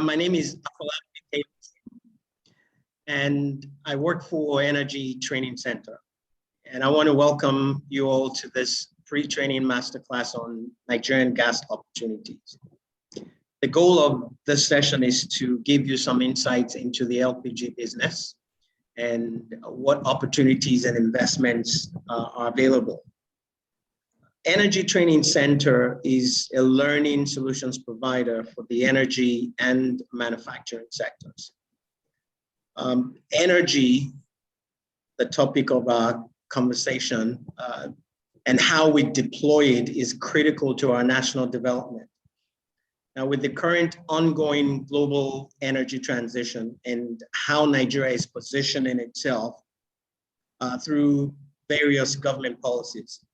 My name is Afolabi, and I work for Energy Training Center. And I want to welcome you all to this pre-training masterclass on Nigerian gas opportunities. The goal of this session is to give you some insights into the LPG business and what opportunities and investments are available. Energy Training Center is a learning solutions provider for the energy and manufacturing sectors. Energy, the topic of our conversation, and how we deploy it is critical to our national development. Now, with the current ongoing global energy transition and how Nigeria is positioning itself through various government policies,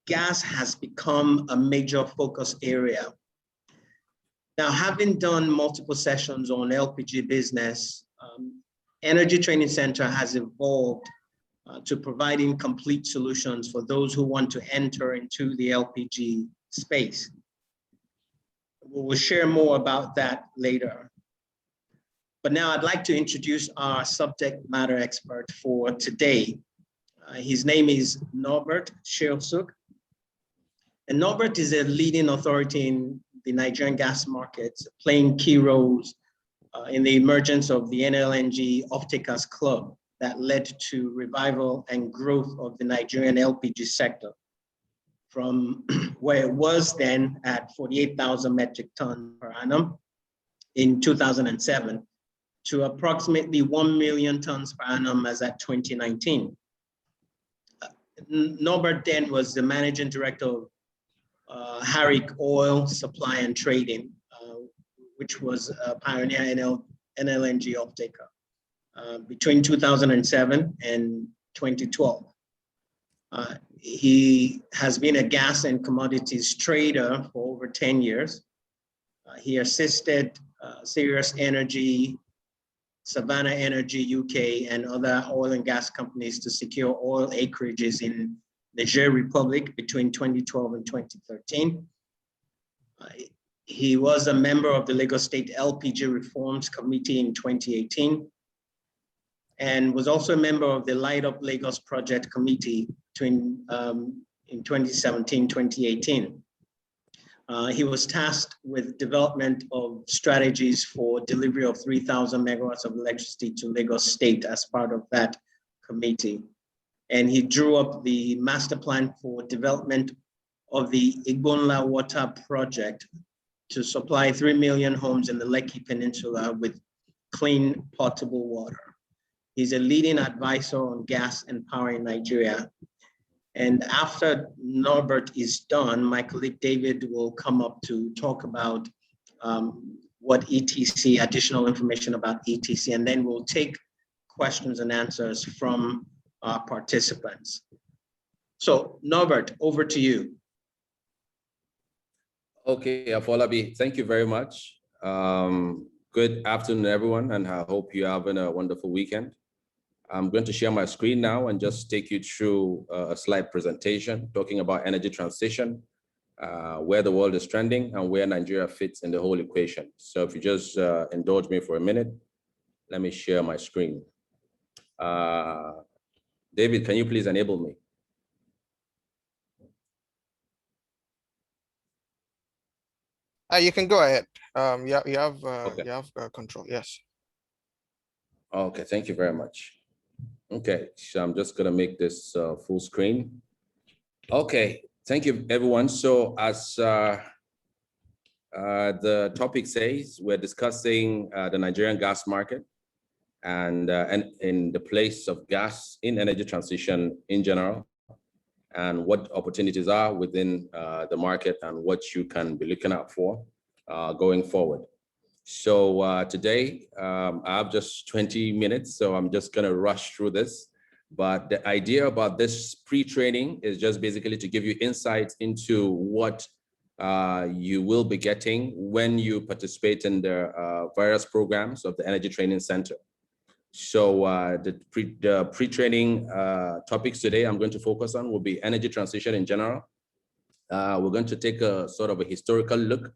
gas has become a major focus area. Now, having done multiple sessions on LPG business, Energy Training Center has evolved to providing complete solutions for those who want to enter into the LPG space. We will share more about that later. But now I'd like to introduce our subject matter expert for today. His name is Norbert Sheosuk. And Norbert is a leading authority in the Nigerian gas markets, playing key roles in the emergence of the NLNG Off-Takers Club that led to revival and growth of the Nigerian LPG sector from where it was then at 48,000 metric tons per annum in 2007 to approximately 1 million tons per annum as at 2019. Norbert then was the managing director of Harrick Oil Supply and Trading, which was a pioneer NLNG off-taker between 2007 and 2012. He has been a gas and commodities trader for over 10 years. He assisted Sirius Energy, Savannah Energy UK, and other oil and gas companies to secure oil acreages in Niger Republic between 2012 and 2013. He was a member of the Lagos State LPG Reforms Committee in 2018 and was also a member of the Light Up Lagos Project Committee in 2017-2018. He was tasked with development of strategies for delivery of 3,000 megawatts of electricity to Lagos State as part of that committee. And he drew up the master plan for development of the Igbonla Water Project to supply 3 million homes in the Lekki Peninsula with clean, potable water. He's a leading advisor on gas and power in Nigeria. And after Norbert is done, my colleague David will come up to talk about what ETC, additional information about ETC, and then we'll take questions and answers from our participants. So Norbert, over to you. Okay, Afolabi, thank you very much. Good afternoon, everyone, and I hope you're having a wonderful weekend. I'm going to share my screen now and just take you through a slide presentation talking about energy transition, where the world is trending and where Nigeria fits in the whole equation. So if you just indulge me for a minute, let me share my screen. David, can you please enable me? You can go ahead. You have control. Yes. Okay, thank you very much. Okay, so I'm just gonna make this full screen. Okay, thank you, everyone. So as the topic says, we're discussing the Nigerian gas market and in the place of gas in energy transition in general, and what opportunities are within the market and what you can be looking out for going forward. So today, I have just 20 minutes, so I'm just gonna rush through this. But the idea about this pre-training is just basically to give you insights into what you will be getting when you participate in the various programs of the Energy Training Center. So the pre-training topics today I'm going to focus on will be energy transition in general. We're going to take a sort of a historical look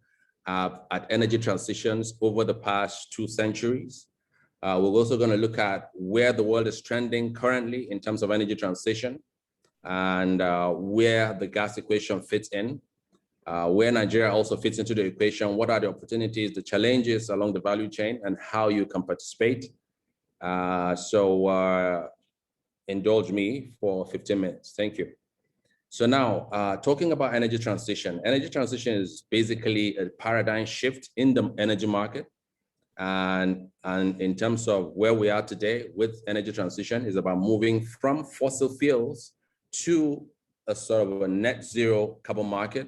at energy transitions over the past 2 centuries. We're also going to look at where the world is trending currently in terms of energy transition and where the gas equation fits in, where Nigeria also fits into the equation, what are the opportunities, the challenges along the value chain, and how you can participate. Indulge me for 15 minutes. Thank you. So now, talking about energy transition is basically a paradigm shift in the energy market. And in terms of where we are today with energy transition is about moving from fossil fuels to a sort of a net zero carbon market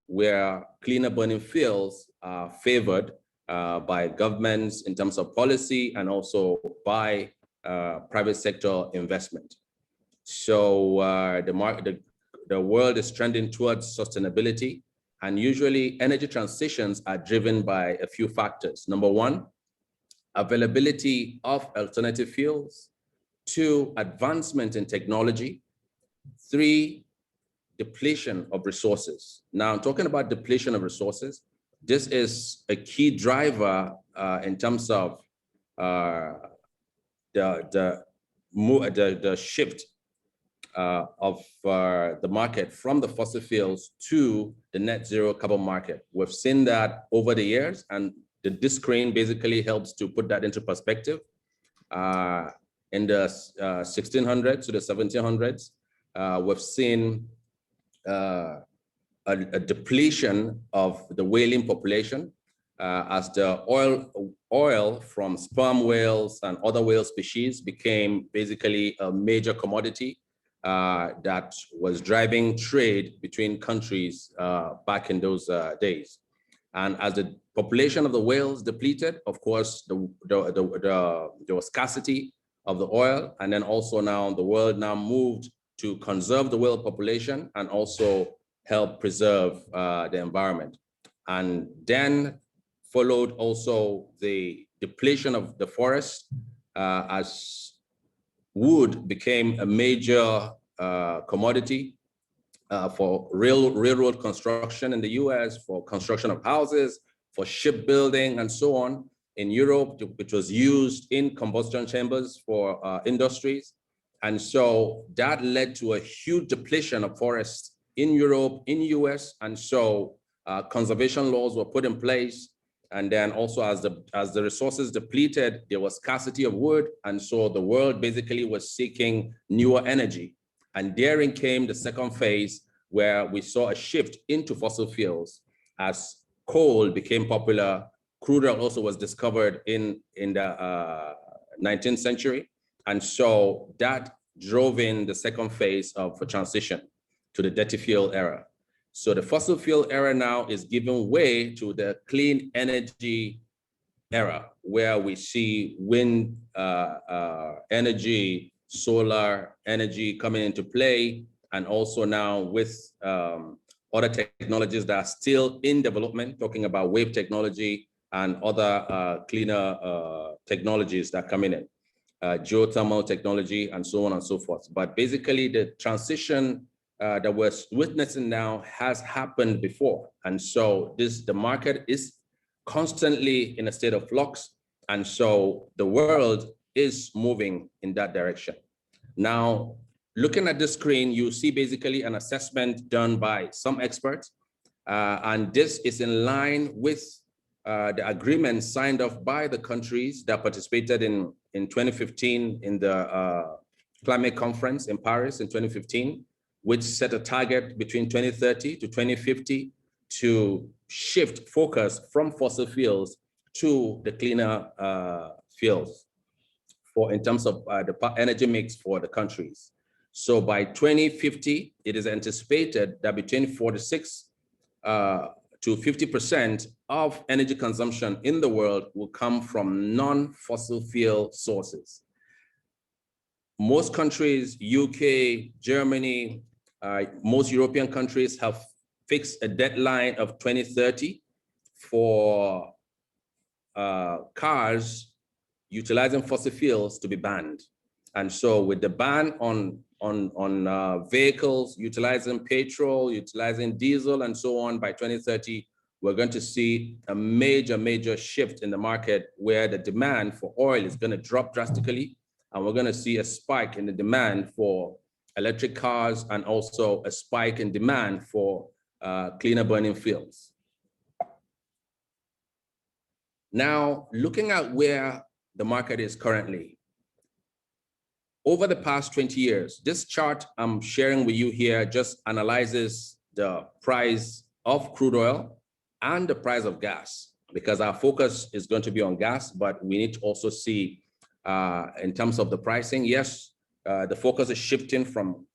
where cleaner burning fuels are favored by governments in terms of policy and also by private sector investment. So the world is trending towards sustainability, and usually energy transitions are driven by a few factors. Number one, availability of alternative fuels. 2, advancement in technology. 3, depletion of resources. Now, talking about depletion of resources, this is a key driver in terms of the shift of the market from the fossil fuels to the net zero carbon market. We've seen that over the years, and this screen basically helps to put that into perspective. In the 1600s to the 1700s, we've seen a depletion of the whaling population as the oil from sperm whales and other whale species became basically a major commodity that was driving trade between countries back in those days. And as the population of the whales depleted, of course, there was scarcity of the oil. And then also now the world now moved to conserve the whale population and also help preserve the environment. And then followed also the depletion of the forest as wood became a major commodity for railroad construction in the US, for construction of houses, for shipbuilding and so on. In Europe, which was used in combustion chambers for industries. And so that led to a huge depletion of forests in Europe, in the US. And so conservation laws were put in place. And then also as the resources depleted, there was scarcity of wood. And so the world basically was seeking newer energy. And therein came the second phase where we saw a shift into fossil fuels as coal became popular. Crude oil also was discovered in the 19th century. And so that drove in the second phase of a transition to the dirty fuel era. So the fossil fuel era now is giving way to the clean energy era, where we see wind energy, solar energy coming into play, and also now with other technologies that are still in development, talking about wave technology and other cleaner technologies that are coming in, geothermal technology and so on and so forth. But basically the transition that we're witnessing now has happened before. And so the market is constantly in a state of flux. And so the world is moving in that direction. Now, looking at the screen, you see basically an assessment done by some experts. And this is in line with the agreement signed off by the countries that participated in 2015 in the climate conference in Paris in 2015, which set a target between 2030 to 2050 to shift focus from fossil fuels to the cleaner fuels in terms of the energy mix for the countries. So by 2050, it is anticipated that between 46 to 50% of energy consumption in the world will come from non-fossil fuel sources. Most countries, UK, Germany, most European countries have fixed a deadline of 2030 for cars utilizing fossil fuels to be banned. And so with the ban on vehicles utilizing petrol, utilizing diesel and so on by 2030, we're going to see a major shift in the market where the demand for oil is going to drop drastically. And we're going to see a spike in the demand for electric cars and also a spike in demand for cleaner burning fuels. Now, looking at where the market is currently, over the past 20 years, this chart I'm sharing with you here just analyzes the price of crude oil and the price of gas, because our focus is going to be on gas, but we need to also see in terms of the pricing, yes, the focus is shifting from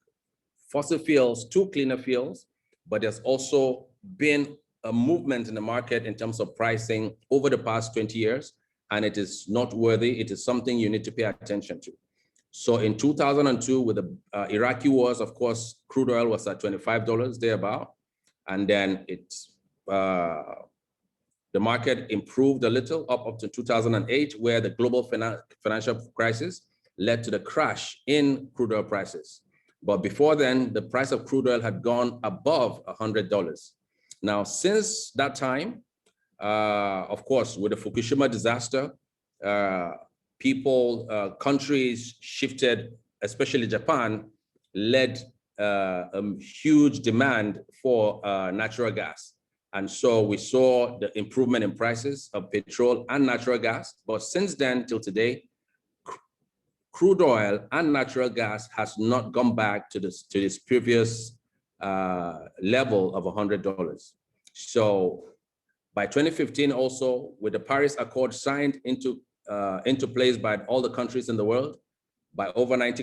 fossil fuels to cleaner fuels, but there's also been a movement in the market in terms of pricing over the past 20 years, and it is noteworthy. It is something you need to pay attention to. So in 2002, with the Iraqi wars, of course, crude oil was at $25 thereabout, and then the market improved a little up to 2008, where the global financial crisis led to the crash in crude oil prices. But before then, the price of crude oil had gone above $100. Now, since that time, of course, with the Fukushima disaster, countries shifted, especially Japan, led a huge demand for natural gas. And so we saw the improvement in prices of petrol and natural gas. But since then till today, crude oil and natural gas has not gone back to this previous level of $100. So by 2015 also, with the Paris Accord signed into place by all the countries in the world, by over 90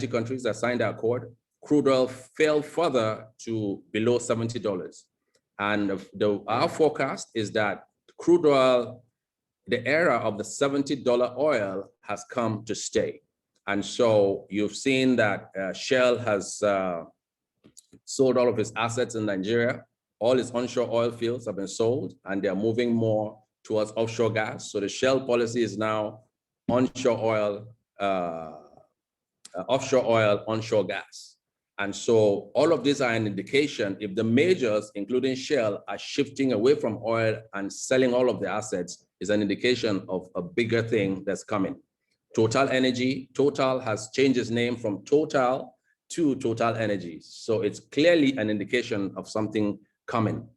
countries that signed the accord, crude oil fell further to below $70. And our forecast is that crude oil, the era of the $70 oil has come to stay. And so you've seen that Shell has sold all of its assets in Nigeria. All its onshore oil fields have been sold, and they're moving more towards offshore gas. So the Shell policy is now onshore oil, offshore oil, onshore gas. And so all of these are an indication, if the majors, including Shell, are shifting away from oil and selling all of the assets, is an indication of a bigger thing that's coming. Total has changed its name from Total to Total Energies. So it's clearly an indication of something coming.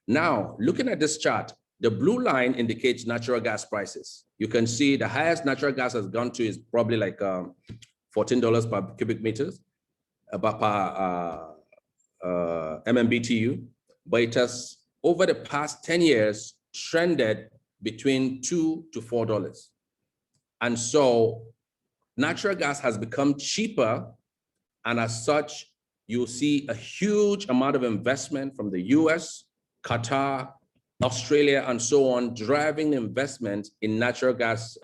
Now, looking at this chart, the blue line indicates natural gas prices. You can see the highest natural gas has gone to is probably like $14 per cubic meters, about per MMBTU, but it has, over the past 10 years, trended between $2 to $4. And so natural gas has become cheaper, and as such, you'll see a huge amount of investment from the US, Qatar, Australia, and so on, driving investment in natural gas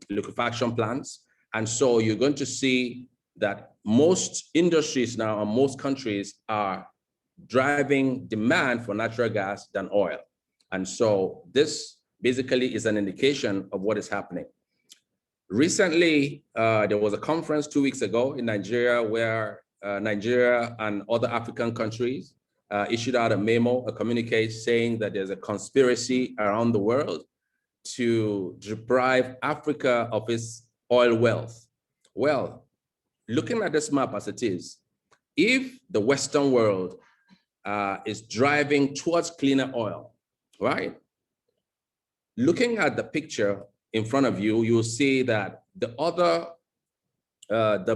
liquefaction plants. And so you're going to see that most industries now and most countries are driving demand for natural gas than oil. And so this basically is an indication of what is happening. Recently, there was a conference 2 weeks ago in Nigeria where Nigeria and other African countries issued out a memo, a communique saying that there's a conspiracy around the world to deprive Africa of its oil wealth. Well, looking at this map as it is, if the Western world is driving towards cleaner oil, right? Looking at the picture in front of you, you'll see that the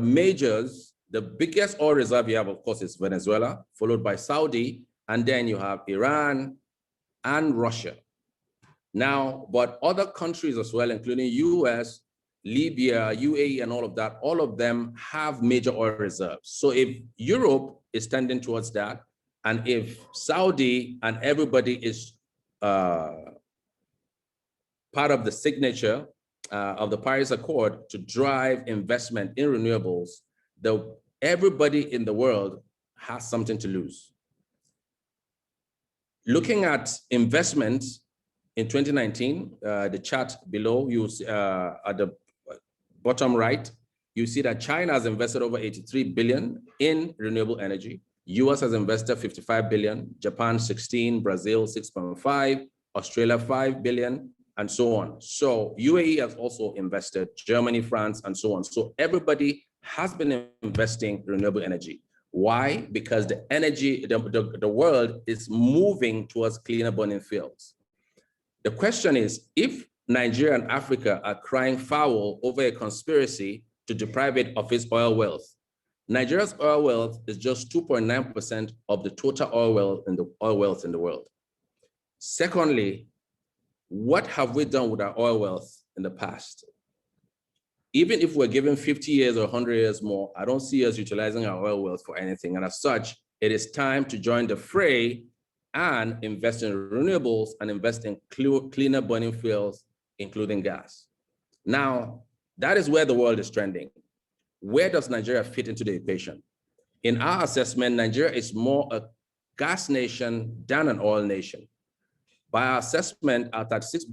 majors, the biggest oil reserve you have, of course, is Venezuela, followed by Saudi, and then you have Iran and Russia. Now, but other countries as well, including US, Libya, UAE, and all of that, all of them have major oil reserves. So if Europe is tending towards that, and if Saudi and everybody is part of the signature of the Paris Accord to drive investment in renewables, everybody in the world has something to lose. Looking at investment in 2019, the chart below, you at the bottom right, you see that China has invested over 83 billion in renewable energy. US has invested 55 billion, Japan 16, Brazil 6.5, Australia 5 billion, and so on. So UAE has also invested, Germany, France, and so on. So everybody has been investing in renewable energy. Why? Because the energy, the world is moving towards cleaner burning fuels. The question is, if Nigeria and Africa are crying foul over a conspiracy to deprive it of its oil wealth, Nigeria's oil wealth is just 2.9% of the total oil wealth in the world. Secondly, what have we done with our oil wealth in the past? Even if we're given 50 years or 100 years more, I don't see us utilizing our oil wealth for anything. And as such, it is time to join the fray and invest in renewables and invest in cleaner burning fuels, including gas. Now, that is where the world is trending. Where does Nigeria fit into the equation? In our assessment, Nigeria is more a gas nation than an oil nation. By our assessment, our 36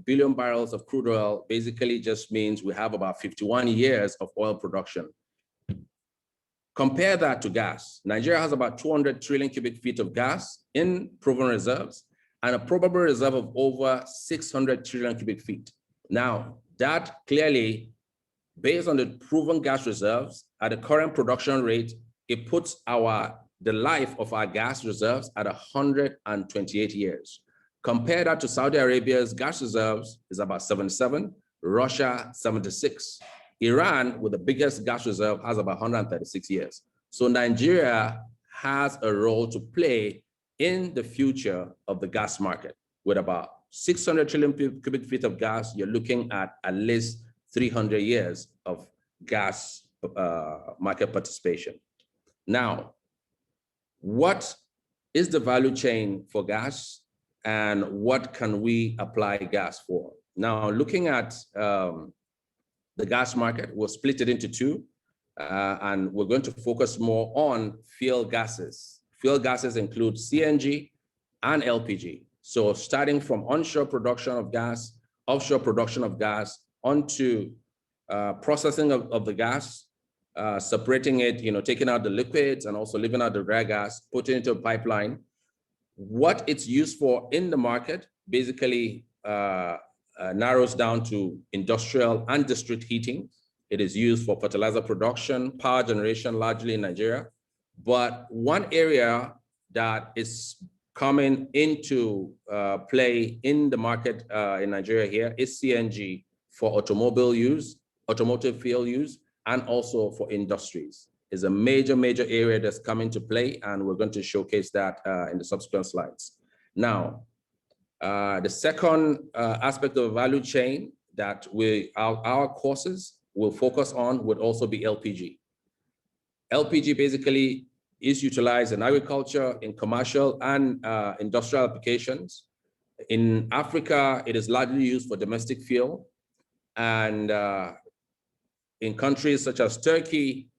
billion barrels of crude oil basically just means we have about 51 years of oil production. Compare that to gas. Nigeria has about 200 trillion cubic feet of gas in proven reserves and a probable reserve of over 600 trillion cubic feet. Now, that clearly, based on the proven gas reserves at the current production rate, it puts the life of our gas reserves at 128 years. Compare that to Saudi Arabia's gas reserves is about 77, Russia 76. Iran, with the biggest gas reserve, has about 136 years. So Nigeria has a role to play in the future of the gas market. With about 600 trillion cubic feet of gas, you're looking at least 300 years of gas market participation. Now, what is the value chain for gas and what can we apply gas for? Now, looking at the gas market, we'll split it into two, and we're going to focus more on fuel gases. Fuel gases include CNG and LPG. So starting from onshore production of gas, offshore production of gas, onto processing of the gas, separating it, taking out the liquids and also leaving out the dry gas, putting it into a pipeline. What it's used for in the market basically narrows down to industrial and district heating. It is used for fertilizer production, power generation, largely in Nigeria. But one area that is coming into play in the market in Nigeria here is CNG for automobile use, automotive fuel use, and also for industries. Is a major area that's coming to play, and we're going to showcase that in the subsequent slides. Now, the second aspect of the value chain that our courses will focus on would also be LPG. LPG basically is utilized in agriculture, in commercial and industrial applications. In Africa, it is largely used for domestic fuel. And in countries such as Turkey,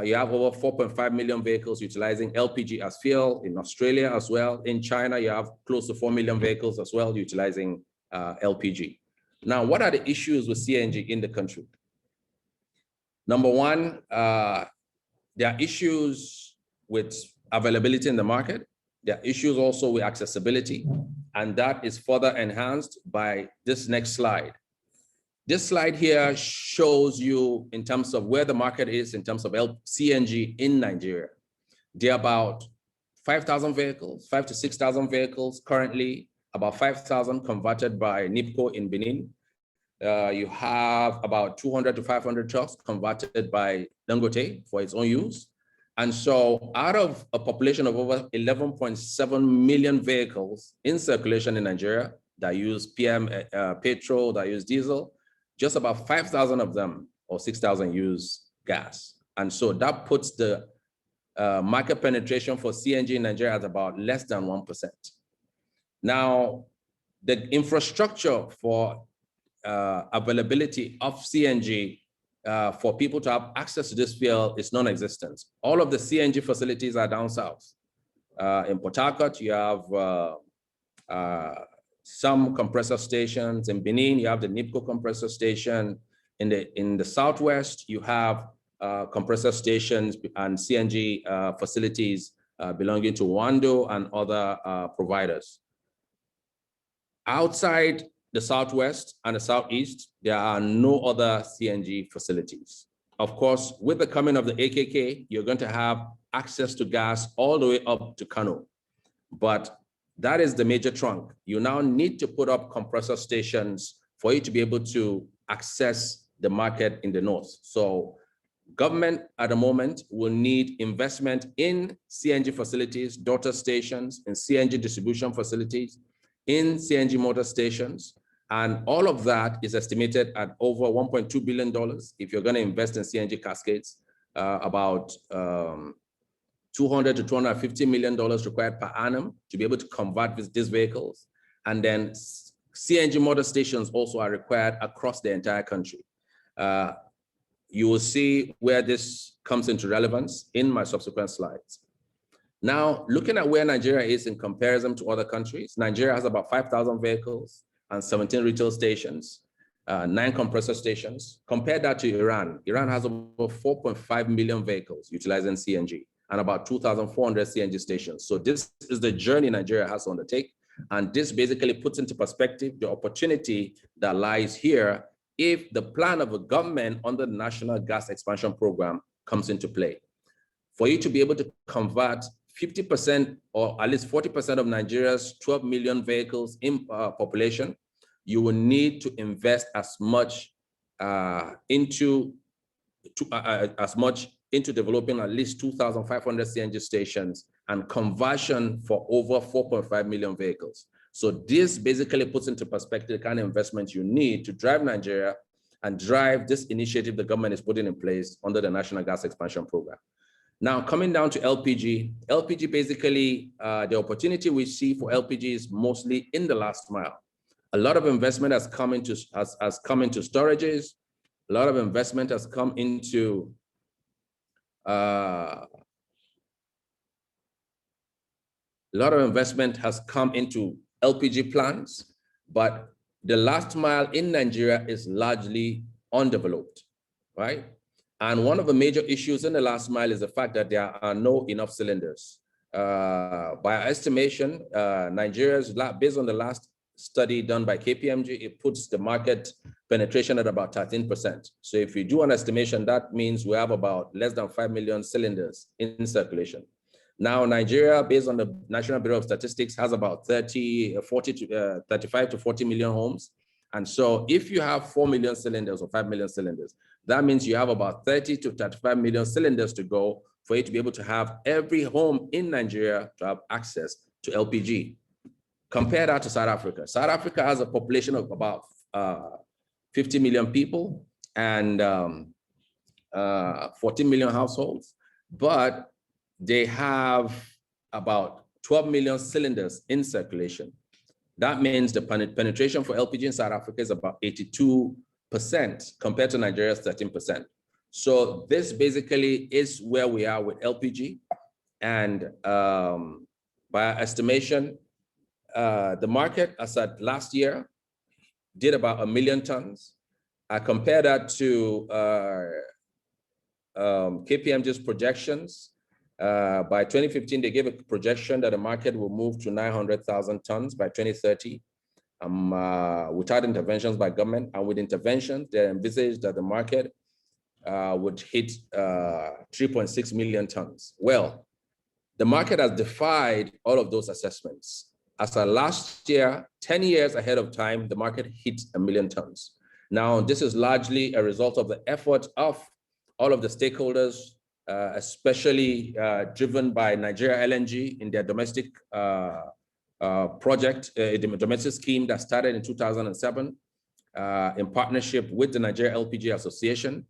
you have over 4.5 million vehicles utilizing LPG as fuel. In Australia as well. In China, you have close to 4 million vehicles as well utilizing LPG. Now, what are the issues with CNG in the country? Number one, there are issues with availability in the market. There are issues also with accessibility, and that is further enhanced by this next slide. This slide here shows you in terms of where the market is in terms of CNG in Nigeria. There are about 5,000 vehicles, 5,000 to 6,000 vehicles currently, about 5,000 converted by NIPCO in Benin. You have about 200 to 500 trucks converted by Dangote for its own use. And so out of a population of over 11.7 million vehicles in circulation in Nigeria that use petrol, that use diesel, just about 5,000 of them or 6,000 use gas. And so that puts the market penetration for CNG in Nigeria at about less than 1%. Now, the infrastructure for availability of CNG for people to have access to this fuel is non-existent. All of the CNG facilities are down south. In Port Harcourt, you have some compressor stations. In Benin, you have the NIPCO compressor station. In the southwest, you have compressor stations and CNG facilities belonging to Wando and other providers. Outside the Southwest and the Southeast, there are no other CNG facilities. Of course, with the coming of the AKK, you're going to have access to gas all the way up to Kano. But that is the major trunk. You now need to put up compressor stations for you to be able to access the market in the north. So government at the moment will need investment in CNG facilities, daughter stations, in CNG distribution facilities, in CNG motor stations. And all of that is estimated at over $1.2 billion. If you're going to invest in CNG cascades, about $200 to $250 million required per annum to be able to convert these vehicles. And then CNG motor stations also are required across the entire country. You will see where this comes into relevance in my subsequent slides. Now, looking at where Nigeria is in comparison to other countries, Nigeria has about 5,000 vehicles and 17 retail stations, 9 compressor stations. Compare that to Iran. Iran has over 4.5 million vehicles utilizing CNG and about 2,400 CNG stations. So this is the journey Nigeria has to undertake. And this basically puts into perspective the opportunity that lies here if the plan of a government under the National Gas Expansion Program comes into play. For you to be able to convert 50% or at least 40% of Nigeria's 12 million vehicles in population, you will need to invest as much into developing at least 2,500 CNG stations and conversion for over 4.5 million vehicles. So this basically puts into perspective the kind of investment you need to drive Nigeria and drive this initiative the government is putting in place under the National Gas Expansion Program. Now, coming down to LPG, basically, the opportunity we see for LPG is mostly in the last mile. A lot of investment has come into storages. A lot of investment has come into LPG plants, but the last mile in Nigeria is largely undeveloped, right? And one of the major issues in the last mile is the fact that there are no enough cylinders. By our estimation, Nigeria's, based on the last study done by KPMG, it puts the market penetration at about 13%. So if you do an estimation, that means we have about less than 5 million cylinders in circulation. Now, Nigeria, based on the National Bureau of Statistics, has about 35 to 40 million homes. And so if you have 4 million cylinders or 5 million cylinders, that means you have about 30 to 35 million cylinders to go for you to be able to have every home in Nigeria to have access to LPG. Compare that to South Africa. South Africa has a population of about 50 million people and 14 million households, but they have about 12 million cylinders in circulation. That means the penetration for LPG in South Africa is about 82% compared to Nigeria's 13%. So this basically is where we are with LPG. And by our estimation, the market as at last year did about 1 million tons. I compare that to KPMG's projections. By 2015, they gave a projection that the market will move to 900,000 tons by 2030 without interventions by government. And with interventions, they envisaged that the market would hit 3.6 million tons. Well, the market has defied all of those assessments. As of last year, 10 years ahead of time, the market hit 1 million tons. Now, this is largely a result of the effort of all of the stakeholders, especially driven by Nigeria LNG in their domestic project, a domestic scheme that started in 2007 in partnership with the Nigerian LPG Association.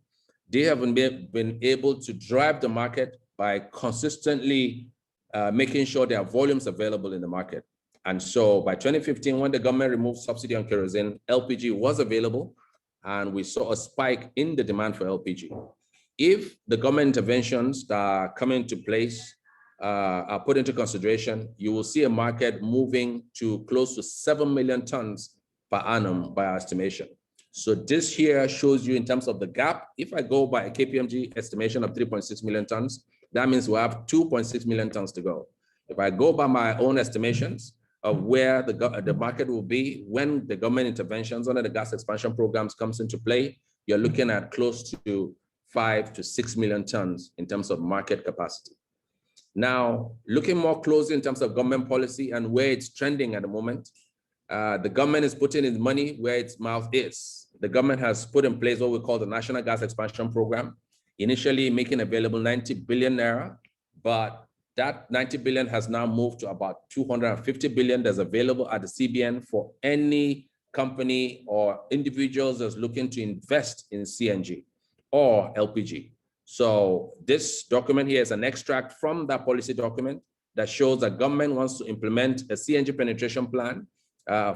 They have been able to drive the market by consistently making sure there are volumes available in the market. And so by 2015, when the government removed subsidy on kerosene, LPG was available, and we saw a spike in the demand for LPG. If the government interventions that are coming into place are put into consideration, you will see a market moving to close to 7 million tons per annum by our estimation. So this here shows you in terms of the gap. If I go by a KPMG estimation of 3.6 million tons, That means we have 2.6 million tons to go. If I go by my own estimations of where the market will be when the government interventions under the gas expansion programs comes into play, you're looking at close to 5 to 6 million tons in terms of market capacity. Now, looking more closely in terms of government policy and where it's trending at the moment, the government is putting its money where its mouth is. The government has put in place what we call the National Gas Expansion Program, initially making available 90 billion naira, but that 90 billion has now moved to about 250 billion that's available at the CBN for any company or individuals that's looking to invest in CNG or LPG. So this document here is an extract from that policy document that shows that government wants to implement a CNG penetration plan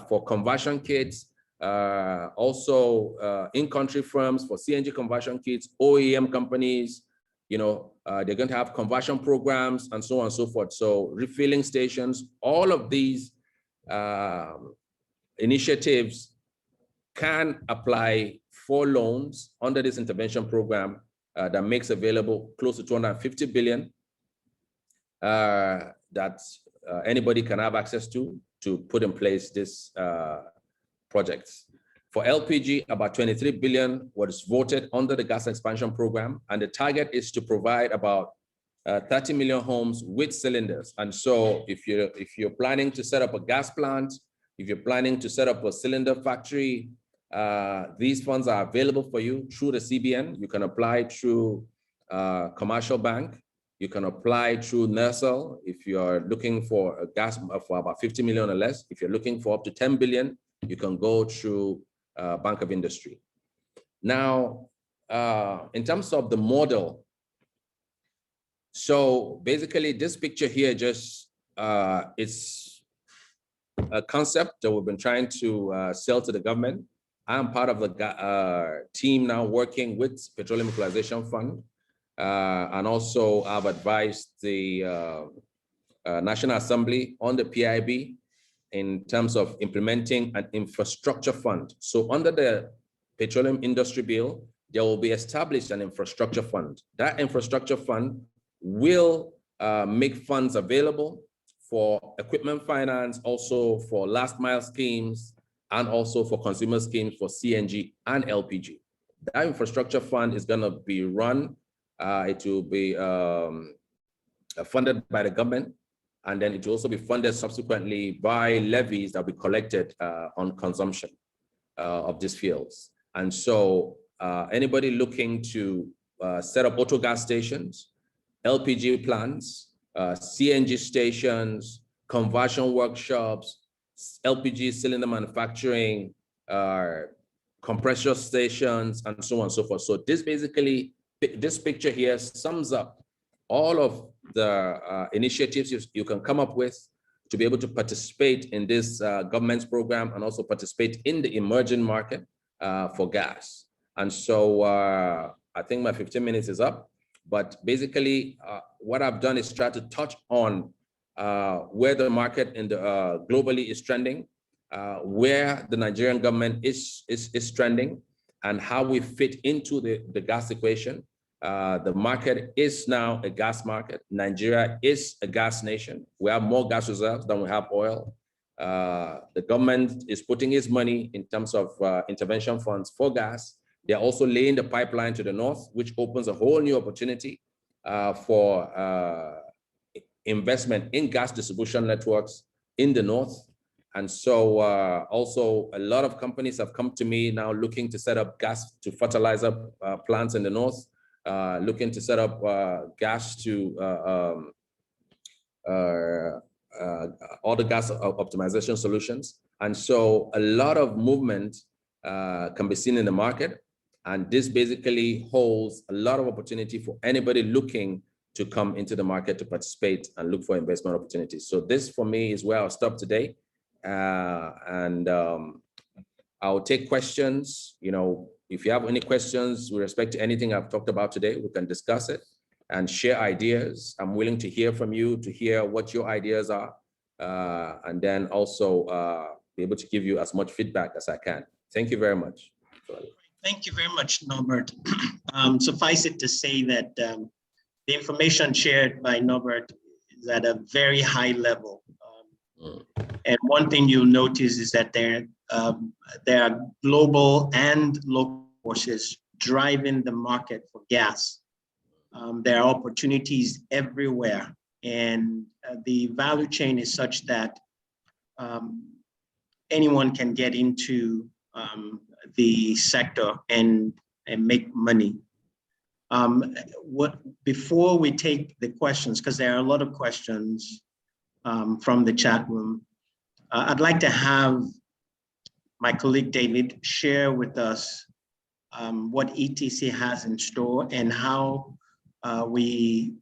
for conversion kits, also in-country firms for CNG conversion kits, OEM companies, they're going to have conversion programs and so on and so forth. So refilling stations, all of these initiatives can apply for loans under this intervention program that makes available close to 250 billion that anybody can have access to put in place this projects. For LPG, about 23 billion was voted under the gas expansion program, and the target is to provide about 30 million homes with cylinders. And so if you're planning to set up a gas plant, if you're planning to set up a cylinder factory, these funds are available for you through the CBN. You can apply through commercial bank. You can apply through NERSL if you're looking for a gas for about 50 million or less. If you're looking for up to 10 billion, you can go through Bank of Industry. Now, in terms of the model, so basically this picture here just it's a concept that we've been trying to sell to the government. I'm part of the team now working with Petroleum Equalization Fund, and also I've advised the National Assembly on the PIB in terms of implementing an infrastructure fund. So under the Petroleum Industry Bill, there will be established an infrastructure fund. That infrastructure fund will make funds available for equipment finance, also for last mile schemes, and also for consumer schemes for CNG and LPG. That infrastructure fund is going to be run, it will be funded by the government, and then it will also be funded subsequently by levies that will be collected on consumption of these fuels. And so anybody looking to set up auto gas stations, LPG plants, CNG stations, conversion workshops, LPG cylinder manufacturing, compressor stations, and so on and so forth. So this basically, this picture here sums up all of the initiatives you can come up with to be able to participate in this government's program and also participate in the emerging market for gas. And so I think my 15 minutes is up, but basically what I've done is try to touch on where the market in the globally is trending, where the Nigerian government is trending, and how we fit into the gas equation. The market is now a gas market. Nigeria is a gas nation. We have more gas reserves than we have oil. The government is putting its money in terms of intervention funds for gas. They're also laying the pipeline to the north, which opens a whole new opportunity for investment in gas distribution networks in the north. And so also a lot of companies have come to me now looking to set up gas to fertilizer plants in the north, looking to set up gas to all the gas optimization solutions. And so a lot of movement can be seen in the market. And this basically holds a lot of opportunity for anybody looking to come into the market to participate and look for investment opportunities. So this for me is where I'll stop today. And I'll take questions. You know, if you have any questions with respect to anything I've talked about today, we can discuss it and share ideas. I'm willing to hear from you, to hear what your ideas are, and then also be able to give you as much feedback as I can. Thank you very much. Thank you very much, Norbert. Suffice it to say that the information shared by Norbert is at a very high level. And one thing you'll notice is that there are global and local forces driving the market for gas. There are opportunities everywhere, and the value chain is such that anyone can get into the sector and make money. Before we take the questions, because there are a lot of questions from the chat room, I'd like to have my colleague David share with us what ETC has in store and how we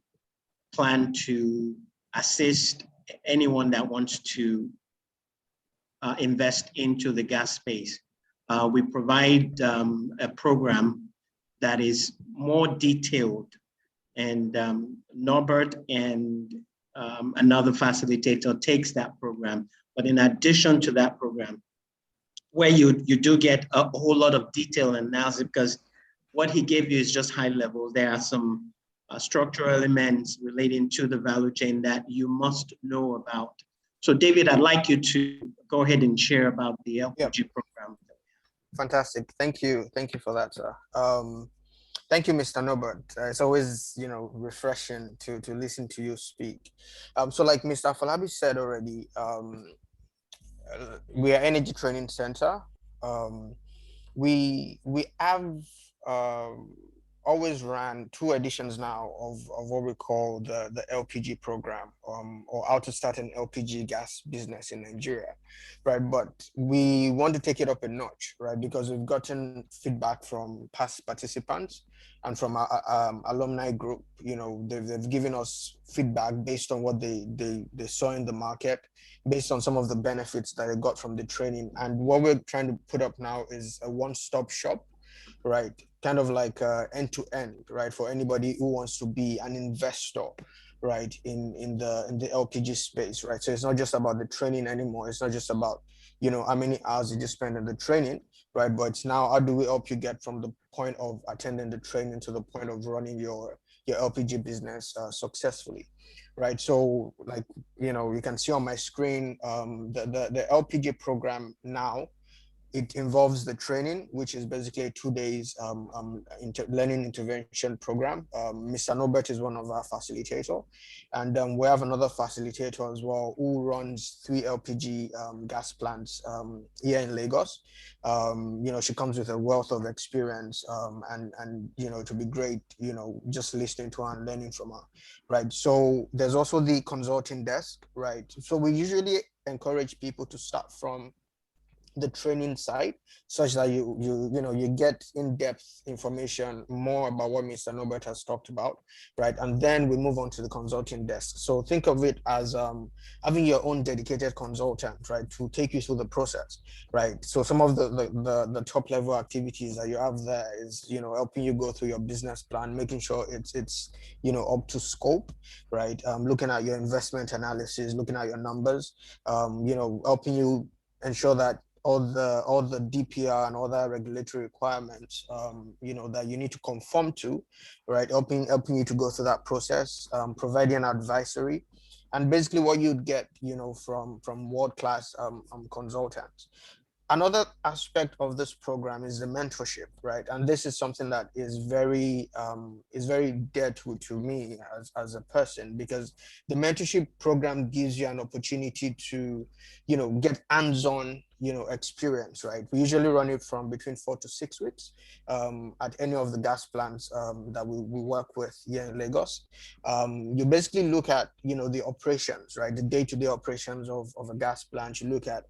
plan to assist anyone that wants to invest into the gas space. We provide a program that is more detailed, and Norbert and another facilitator takes that program. But in addition to that program, where you do get a whole lot of detail and analysis, because what he gave you is just high level. There are some structural elements relating to the value chain that you must know about. So David, I'd like you to go ahead and share about the LPG program. Fantastic. Thank you. Thank you for that, sir. Thank you, Mr. Norbert. It's always, refreshing to listen to you speak. So like Mr. Falabi said already, we are Energy Training Center. We have always ran 2 editions now of what we call the LPG program, or how to start an LPG gas business in Nigeria, right? But we want to take it up a notch, right? Because we've gotten feedback from past participants and from our alumni group. They've given us feedback based on what they saw in the market, based on some of the benefits that they got from the training. And what we're trying to put up now is a one-stop shop, right? Kind of like end-to-end, right? For anybody who wants to be an investor, right? In the LPG space, right? So it's not just about the training anymore. It's not just about, how many hours did you spend on the training, right? But it's now, how do we help you get from the point of attending the training to the point of running your LPG business successfully, right? So like, you can see on my screen, the LPG program now, it involves the training, which is basically a 2 days learning intervention program. Mr. Norbert is one of our facilitators. And we have another facilitator as well who runs 3 LPG gas plants here in Lagos. She comes with a wealth of experience, and it would be great, just listening to her and learning from her, right? So there's also the consulting desk, right? So we usually encourage people to start from the training side, such that you get in-depth information more about what Mr. Norbert has talked about, right? And then we move on to the consulting desk. So think of it as having your own dedicated consultant, right, to take you through the process, right? So some of the top level activities that you have there is, helping you go through your business plan, making sure it's up to scope, right? Looking at your investment analysis, looking at your numbers, helping you ensure that all the DPR and all the regulatory requirements, that you need to conform to, right? Helping you to go through that process, providing advisory, and basically what you'd get, from world-class consultants. Another aspect of this program is the mentorship, right? And this is something that is very dear to me as a person, because the mentorship program gives you an opportunity to, get hands-on, experience, right? We usually run it from between 4 to 6 weeks at any of the gas plants that we work with here in Lagos. You basically look at, the operations, right? The day-to-day operations of a gas plant. You look at,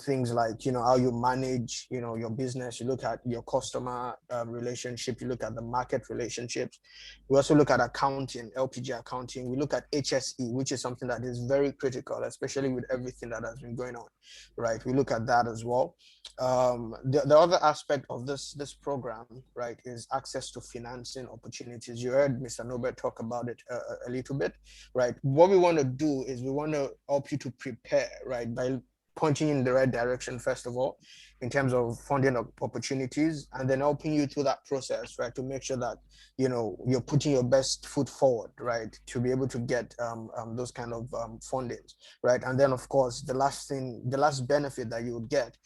things like, how you manage, your business. You look at your customer relationship. You look at the market relationships. We also look at accounting, LPG accounting. We look at HSE, which is something that is very critical, especially with everything that has been going on, right? We look at that as well. The other aspect of this program, right, is access to financing opportunities. You heard Mr. Norbert talk about it a little bit, right? What we want to do is we want to help you to prepare, right, by pointing you in the right direction, first of all, in terms of funding opportunities, and then helping you through that process, right, to make sure that, you know, you're putting your best foot forward, right, to be able to get those kind of fundings, right? And then, of course, the last benefit that you would get,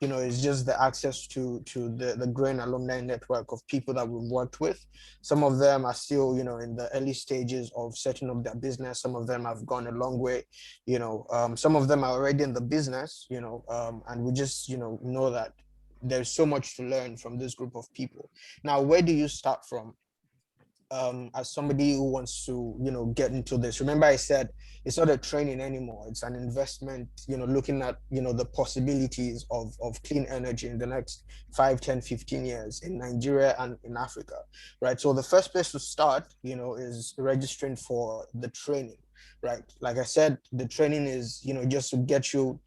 you know, is just the access to the growing alumni network of people that we've worked with. Some of them are still, you know, in the early stages of setting up their business. Some of them have gone a long way, you know, some of them are already in the business, you know, and we just, you know that there's so much to learn from this group of people. Now, where do you start from? As somebody who wants to, you know, get into this? Remember, I said it's not a training anymore, it's an investment, you know, looking at, you know, the possibilities of clean energy in the next 5, 10, 15 years in Nigeria and in Africa, right? So the first place to start, you know, is registering for the training, right? Like I said, the training is, you know, just to get you,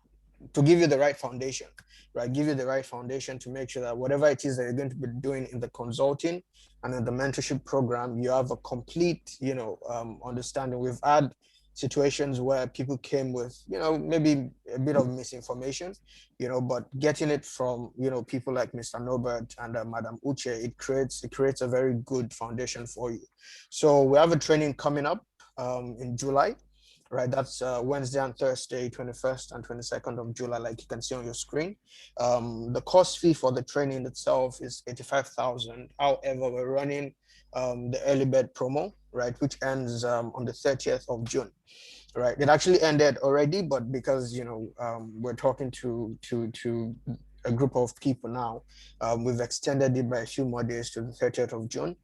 to give you the right foundation, right? Give you the right foundation to make sure that whatever it is that you're going to be doing in the consulting and in the mentorship program, you have a complete, you know, understanding. We've had situations where people came with, you know, maybe a bit of misinformation, you know, but getting it from, you know, people like Mr. Norbert and Madam Uche, it creates a very good foundation for you. So we have a training coming up in July. Right, that's Wednesday and Thursday, 21st and 22nd of July, like you can see on your screen. The cost fee for the training itself is 85,000. However, we're running the early bird promo, right, which ends on the 30th of June. Right, it actually ended already, but because, you know, we're talking to a group of people now, we've extended it by a few more days to the 30th of June.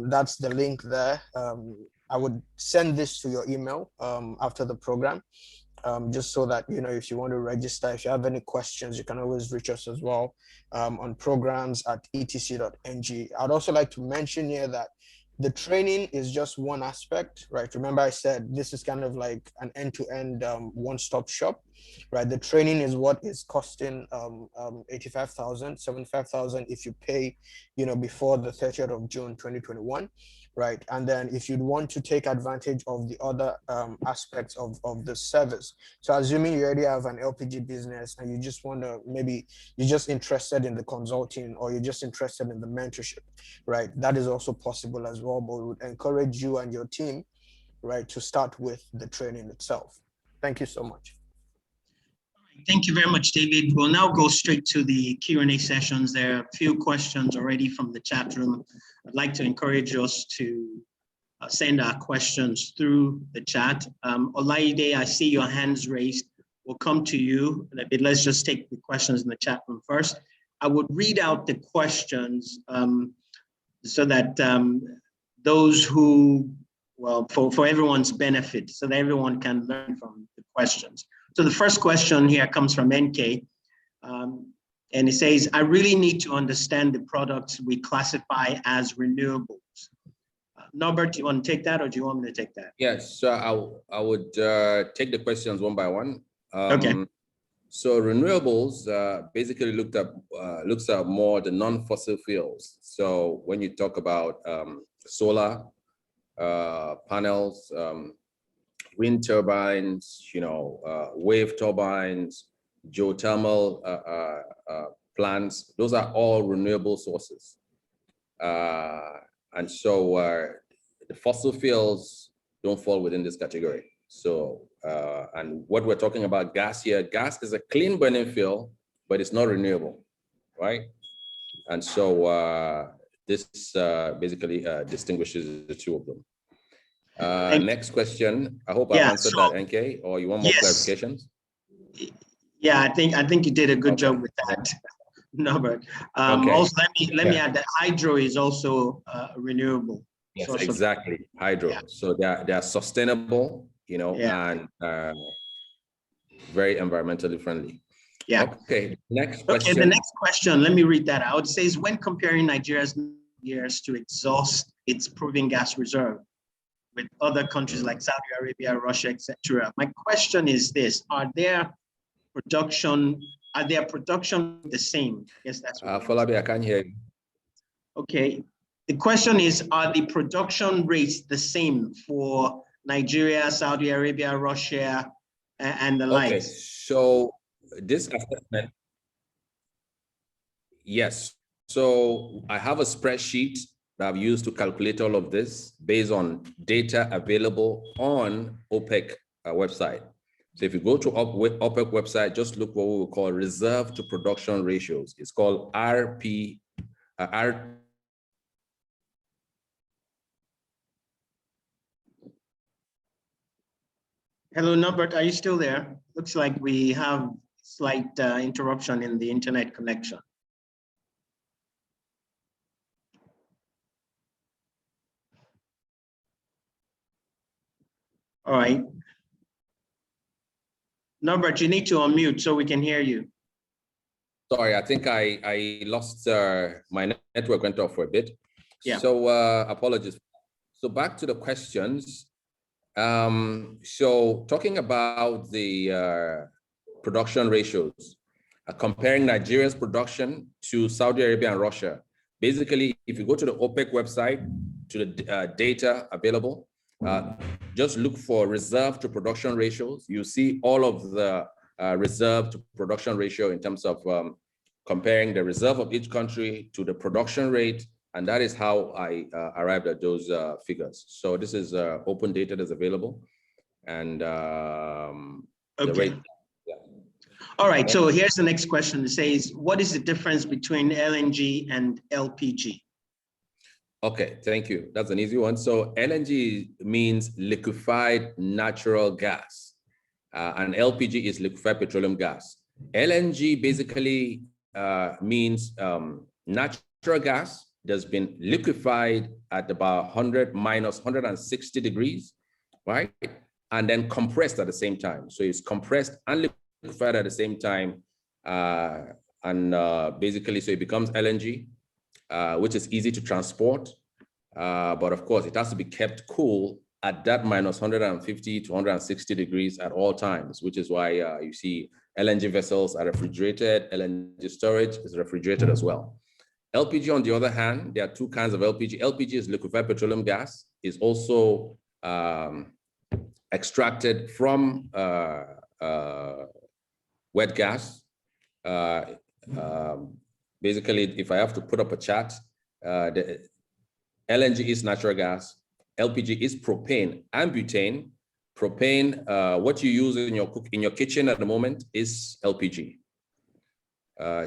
That's the link there. I would send this to your email after the program, just so that, you know, if you want to register, if you have any questions, you can always reach us as well on programs@etc.ng. I'd also like to mention here that the training is just one aspect, right? Remember, I said this is kind of like an end-to-end one-stop shop, right? The training is what is costing 85,000, 75,000 if you pay, you know, before the 30th of June 2021. Right, and then if you'd want to take advantage of the other aspects of the service, so assuming you already have an LPG business and you just want to, maybe you're just interested in the consulting or you're just interested in the mentorship, right, that is also possible as well. But we would encourage you and your team, right, to start with the training itself. Thank you so much. Thank you very much, David. We'll now go straight to the Q&A sessions. There are a few questions already from the chat room. I'd like to encourage us to send our questions through the chat. Olaide, I see your hands raised. We'll come to you. Let's just take the questions in the chat room first. I would read out the questions so that those who, well, for everyone's benefit, so that everyone can learn from the questions. So the first question here comes from NK, and it says, I really need to understand the products we classify as renewables. Norbert, do you want to take that or do you want me to take that? Yes, so I would take the questions one by one. Okay. So renewables basically looks at more the non-fossil fuels. So when you talk about solar panels, wind turbines, you know, wave turbines, geothermal plants, those are all renewable sources. And so the fossil fuels don't fall within this category. So, and what we're talking about gas here, gas is a clean burning fuel, but it's not renewable, right? And so this basically distinguishes the two of them. Next question. I hope I answered that, NK, or you want more clarifications? Yeah, I think you did a good job with that, Norbert. Also, let me add that hydro is also renewable. Yes, exactly, hydro. Yeah. So they are sustainable, you know, and very environmentally friendly. Yeah. Okay, next question. Okay, the next question, let me read that out. It says, when comparing Nigeria's years to exhaust its proven gas reserve with other countries like Saudi Arabia, Russia, etc. My question is this: Are their production the same? Yes, that's what Falabi, I can't hear you. Okay. The question is, are the production rates the same for Nigeria, Saudi Arabia, Russia, and the likes? Okay, so this assessment, yes. So I have a spreadsheet that I've used to calculate all of this based on data available on OPEC website. So if you go to OPEC website, just look what we will call reserve to production ratios. It's called RP. Hello, Norbert, are you still there? Looks like we have slight interruption in the internet connection. All right. Norbert, you need to unmute so we can hear you. Sorry, I think I lost, my network went off for a bit. Yeah. So apologies. So back to the questions. So talking about the production ratios, comparing Nigeria's production to Saudi Arabia and Russia. Basically, if you go to the OPEC website, to the data available, just look for reserve to production ratios. You see all of the reserve to production ratio in terms of comparing the reserve of each country to the production rate. And that is how I arrived at those figures. So this is open data that's available. And the rate. Yeah. All right, so here's the next question. It says, what is the difference between LNG and LPG? Okay, thank you. That's an easy one. So LNG means liquefied natural gas, and LPG is liquefied petroleum gas. LNG basically means natural gas that's been liquefied at about 100 minus 160 degrees, right? And then compressed at the same time. So it's compressed and liquefied at the same time. Basically, so it becomes LNG, which is easy to transport. But of course, it has to be kept cool at that minus 150 to 160 degrees at all times, which is why you see LNG vessels are refrigerated, LNG storage is refrigerated as well. LPG, on the other hand, there are two kinds of LPG. LPG is liquefied petroleum gas, is also extracted from wet gas. Basically, if I have to put up a chart, the LNG is natural gas, LPG is propane and butane. Propane, what you use in your kitchen at the moment is LPG.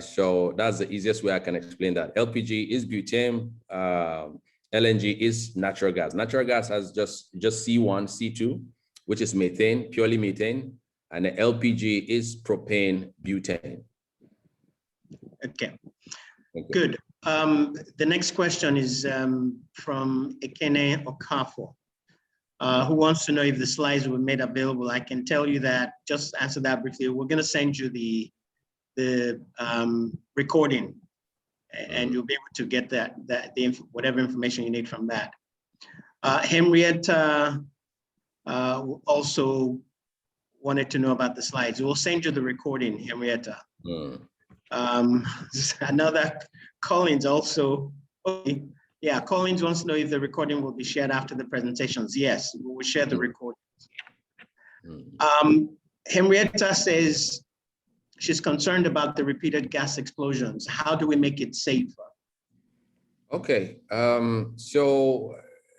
So that's the easiest way I can explain that. LPG is butane, LNG is natural gas. Natural gas has just C1, C2, which is methane, purely methane, and the LPG is propane, butane. Okay, good. The next question is from Ekene Okafo, who wants to know if the slides were made available. I can tell you that, just answer that briefly. We're going to send you the recording, and you'll be able to get whatever information you need from that. Henrietta also wanted to know about the slides. We'll send you the recording, Henrietta. Another Collins also. Okay. Yeah, Collins wants to know if the recording will be shared after the presentations. Yes, we will share the recording. Henrietta says she's concerned about the repeated gas explosions. How do we make it safer? Okay, so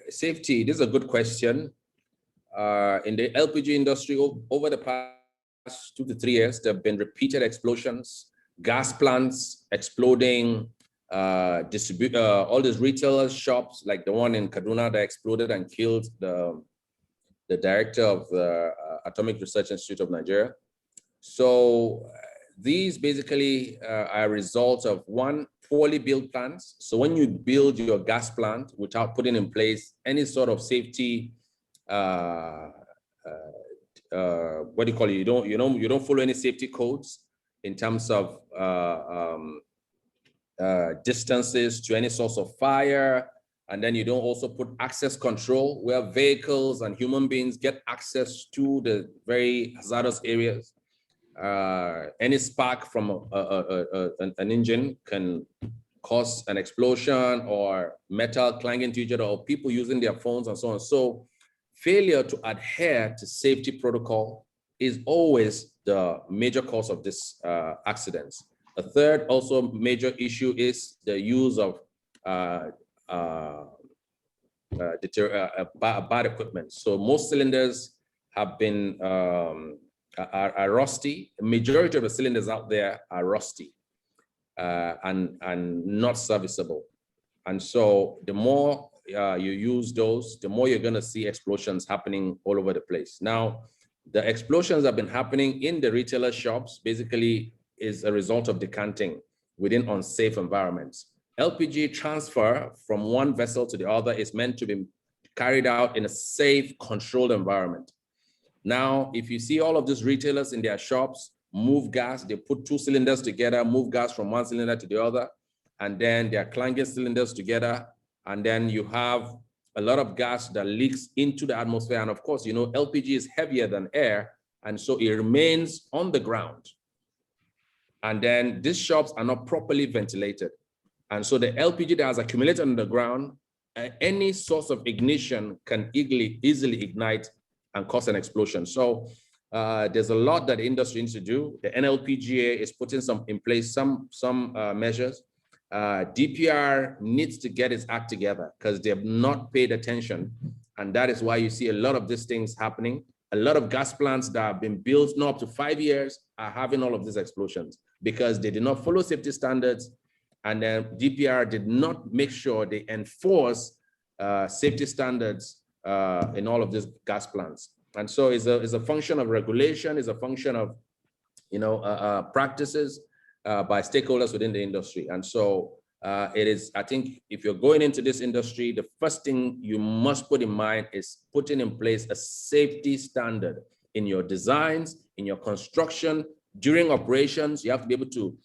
safety, this is a good question. In the LPG industry, over the past 2 to 3 years, there have been repeated explosions, gas plants exploding, all these retail shops, like the one in Kaduna that exploded and killed the director of the Atomic Research Institute of Nigeria. So these basically are results of, one, poorly built plants. So when you build your gas plant without putting in place any sort of safety, what do you call it? You don't follow any safety codes in terms of distances to any source of fire. And then you don't also put access control where vehicles and human beings get access to the very hazardous areas. Any spark from an engine can cause an explosion, or metal clanging to each other, or people using their phones and so on. So failure to adhere to safety protocol is always the major cause of this accidents. A third also major issue is the use of bad equipment. So most cylinders have been are rusty. The majority of the cylinders out there are rusty and not serviceable. And so the more you use those, the more you're going to see explosions happening all over the place. Now, the explosions have been happening in the retailer shops, basically is a result of decanting within unsafe environments. LPG transfer from one vessel to the other is meant to be carried out in a safe, controlled environment. Now, if you see all of these retailers in their shops move gas, they put two cylinders together, move gas from one cylinder to the other, and then they're clanging cylinders together, and then you have a lot of gas that leaks into the atmosphere. And of course, you know, LPG is heavier than air, and so it remains on the ground. And then these shops are not properly ventilated. And so the LPG that has accumulated on the ground, any source of ignition can easily ignite and cause an explosion. So there's a lot that the industry needs to do. The NLPGA is putting in place some measures. DPR needs to get its act together because they have not paid attention. And that is why you see a lot of these things happening. A lot of gas plants that have been built not up to 5 years are having all of these explosions because they did not follow safety standards. And then DPR did not make sure they enforce safety standards in all of these gas plants. And so it's a function of regulation, it's a function of, you know, practices by stakeholders within the industry. And so it is, I think, if you're going into this industry, the first thing you must put in mind is putting in place a safety standard in your designs, in your construction, during operations. You have to be able to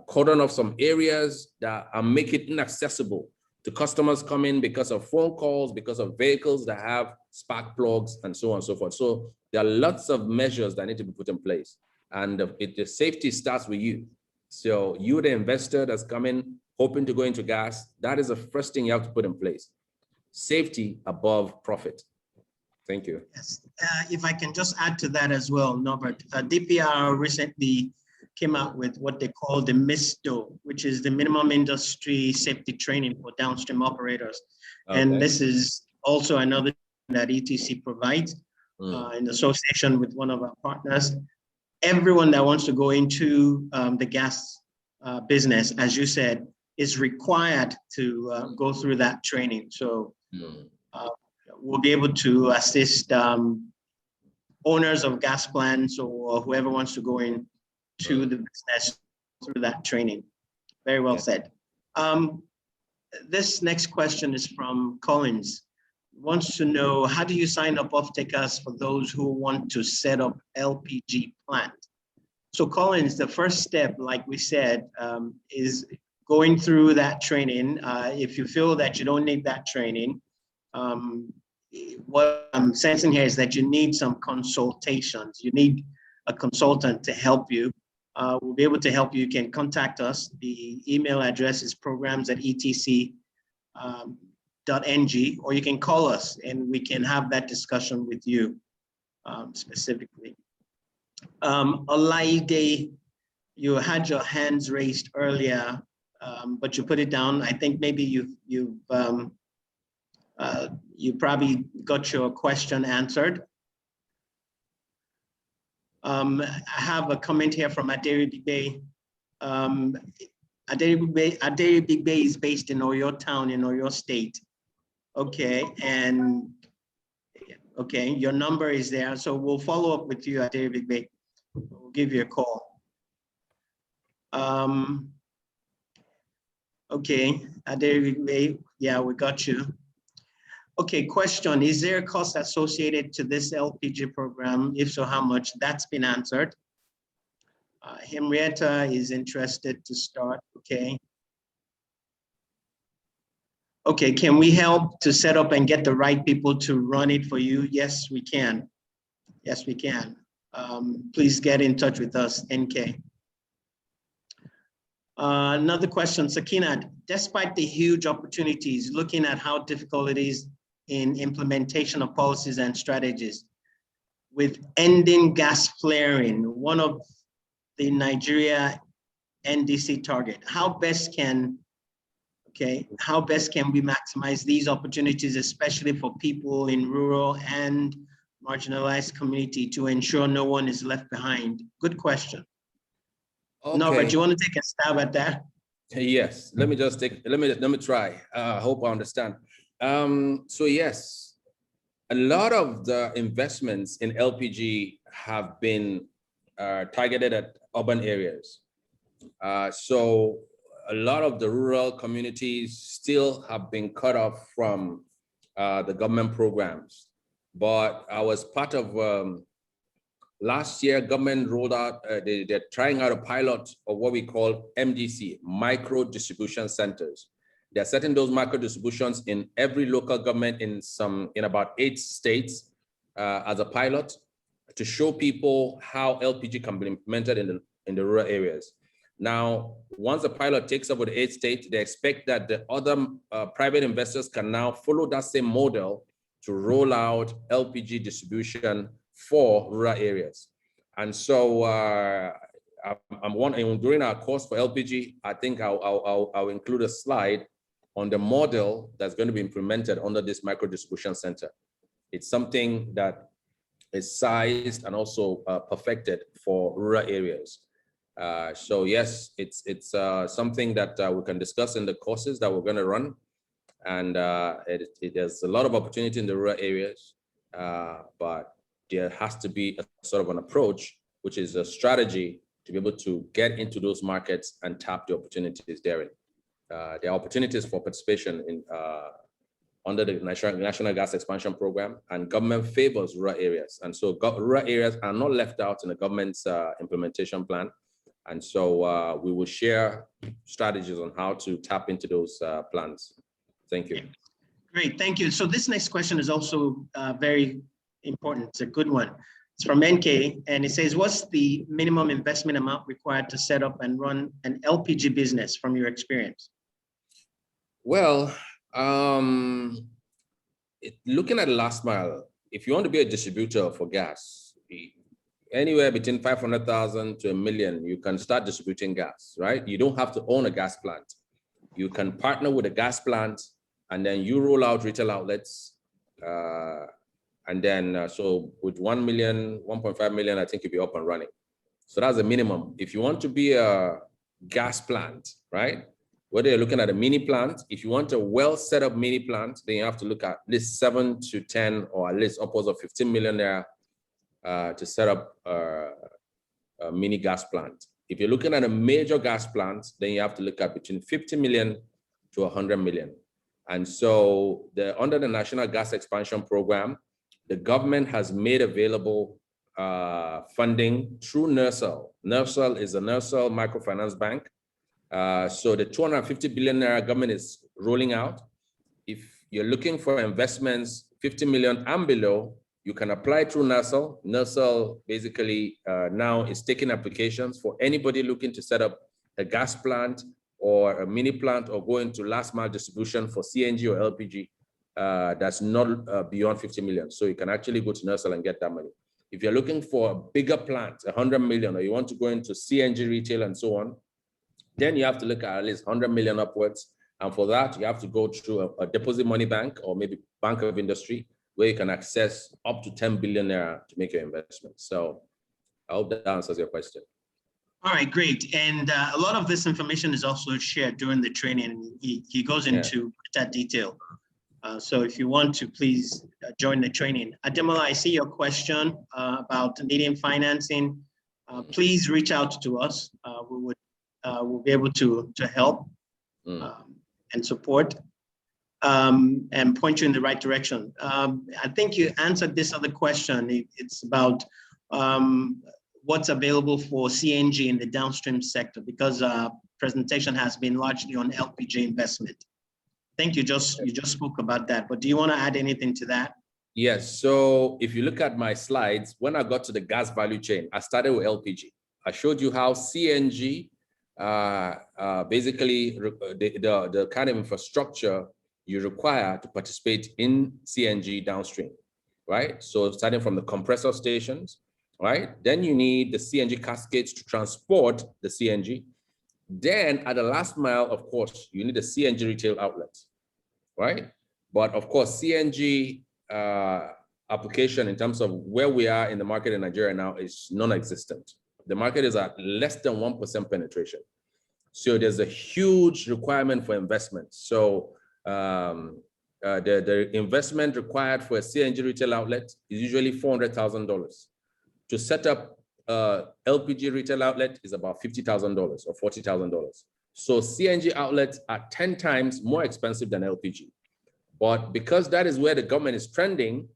cordon off some areas that make it inaccessible to customers coming because of phone calls, because of vehicles that have spark plugs, and so on and so forth. So there are lots of measures that need to be put in place. And the safety starts with you. So you, the investor that's coming, hoping to go into gas, that is the first thing you have to put in place. Safety above profit. Thank you. Yes, if I can just add to that as well, Norbert, DPR recently came out with what they call the MISTO, which is the Minimum Industry Safety Training for Downstream Operators. Okay. And this is also another thing that ETC provides in association with one of our partners. Everyone that wants to go into the gas business, as you said, is required to go through that training. So we'll be able to assist owners of gas plants or whoever wants to go in to the business through that training. Very well said. This next question is from Collins. Wants to know, how do you sign up off-takers for those who want to set up LPG plant? So Collins, the first step, like we said, is going through that training. If you feel that you don't need that training, what I'm sensing here is that you need some consultations. You need a consultant to help you. We'll be able to help you. You can contact us. The email address is programs@etc.ng, or you can call us and we can have that discussion with you specifically. Olaide, you had your hands raised earlier, but you put it down. I think maybe you probably got your question answered. I have a comment here from Aderi Bigbe. Aderi Bigbe is based in Oyo Town in Oyo State. Okay, and okay, your number is there. So we'll follow up with you, Aderi Bigbe. We'll give you a call. Okay, Aderi Bigbe, yeah, we got you. Okay, question, is there a cost associated to this LPG program? If so, how much? That's been answered. Henrietta is interested to start, okay. Okay, can we help to set up and get the right people to run it for you? Yes, we can. Yes, we can. Please get in touch with us, NK. Another question, Sakina, despite the huge opportunities, looking at how difficult it is in implementation of policies and strategies, with ending gas flaring, one of the Nigeria NDC target. How best can we maximize these opportunities, especially for people in rural and marginalized community, to ensure no one is left behind? Good question. Okay. Norbert, do you want to take a stab at that? Yes, let me try. Hope I understand. So yes, a lot of the investments in LPG have been targeted at urban areas. So a lot of the rural communities still have been cut off from the government programs. But I was part of last year, government rolled out, they're trying out a pilot of what we call MDC, micro distribution centers. They're setting those micro distributions in every local government in about 8 states as a pilot to show people how LPG can be implemented in the rural areas. Now, once the pilot takes over the 8 states, they expect that the other private investors can now follow that same model to roll out LPG distribution for rural areas. And so during our course for LPG, I think I'll include a slide on the model that's going to be implemented under this micro distribution center. It's something that is sized and also perfected for rural areas. So yes, it's something that we can discuss in the courses that we're going to run. And there's a lot of opportunity in the rural areas, but there has to be a sort of an approach, which is a strategy to be able to get into those markets and tap the opportunities therein. There are opportunities for participation in under the National Gas Expansion Program, and government favors rural areas. And so rural areas are not left out in the government's implementation plan. And so we will share strategies on how to tap into those plans. Thank you. Great, thank you. So this next question is also very important. It's a good one. It's from NK, and it says, what's the minimum investment amount required to set up and run an LPG business from your experience? Well, looking at the last mile, if you want to be a distributor for gas, anywhere between 500,000 to $1 million, you can start distributing gas, right? You don't have to own a gas plant. You can partner with a gas plant, and then you roll out retail outlets. And then, so with 1 million, 1.5 million, I think you'll be up and running. So that's the minimum. If you want to be a gas plant, right? Whether you're looking at a mini plant, if you want a well set up mini plant, then you have to look at least 7 to 10 or at least upwards of 15 million there to set up a mini gas plant. If you're looking at a major gas plant, then you have to look at between 50 million to 100 million. And so under the National Gas Expansion Program, the government has made available funding through NERSL. NERSL is a NERSL microfinance bank. So the 250 billion naira government is rolling out. If you're looking for investments, 50 million and below, you can apply through NERSL. NERSL basically now is taking applications for anybody looking to set up a gas plant or a mini plant or go into last mile distribution for CNG or LPG that's not beyond 50 million. So you can actually go to NERSL and get that money. If you're looking for a bigger plant, 100 million, or you want to go into CNG retail and so on, then you have to look at least 100 million upwards. And for that, you have to go through a deposit money bank or maybe Bank of Industry, where you can access up to 10 billion naira to make your investment. So I hope that answers your question. All right, great. And a lot of this information is also shared during the training. He goes into that detail. So if you want to, please join the training. Ademola, I see your question about needing financing. Please reach out to us. We'll be able to help and support and point you in the right direction. I think you answered this other question. It's about what's available for CNG in the downstream sector, because presentation has been largely on LPG investment. I think you just spoke about that, but do you want to add anything to that? Yes. So if you look at my slides, when I got to the gas value chain, I started with LPG. I showed you how CNG, basically the kind of infrastructure you require to participate in CNG downstream. right? So starting from the compressor stations, right? Then you need the CNG cascades to transport the CNG. Then at the last mile, of course, you need a CNG retail outlet, right? But of course, CNG application in terms of where we are in the market in Nigeria now is non-existent. The market is at less than 1% penetration. So there's a huge requirement for investment. So the investment required for a CNG retail outlet is usually $400,000. To set up LPG retail outlet is about $50,000 or $40,000. So CNG outlets are 10 times more expensive than LPG. But because that is where the government is trending,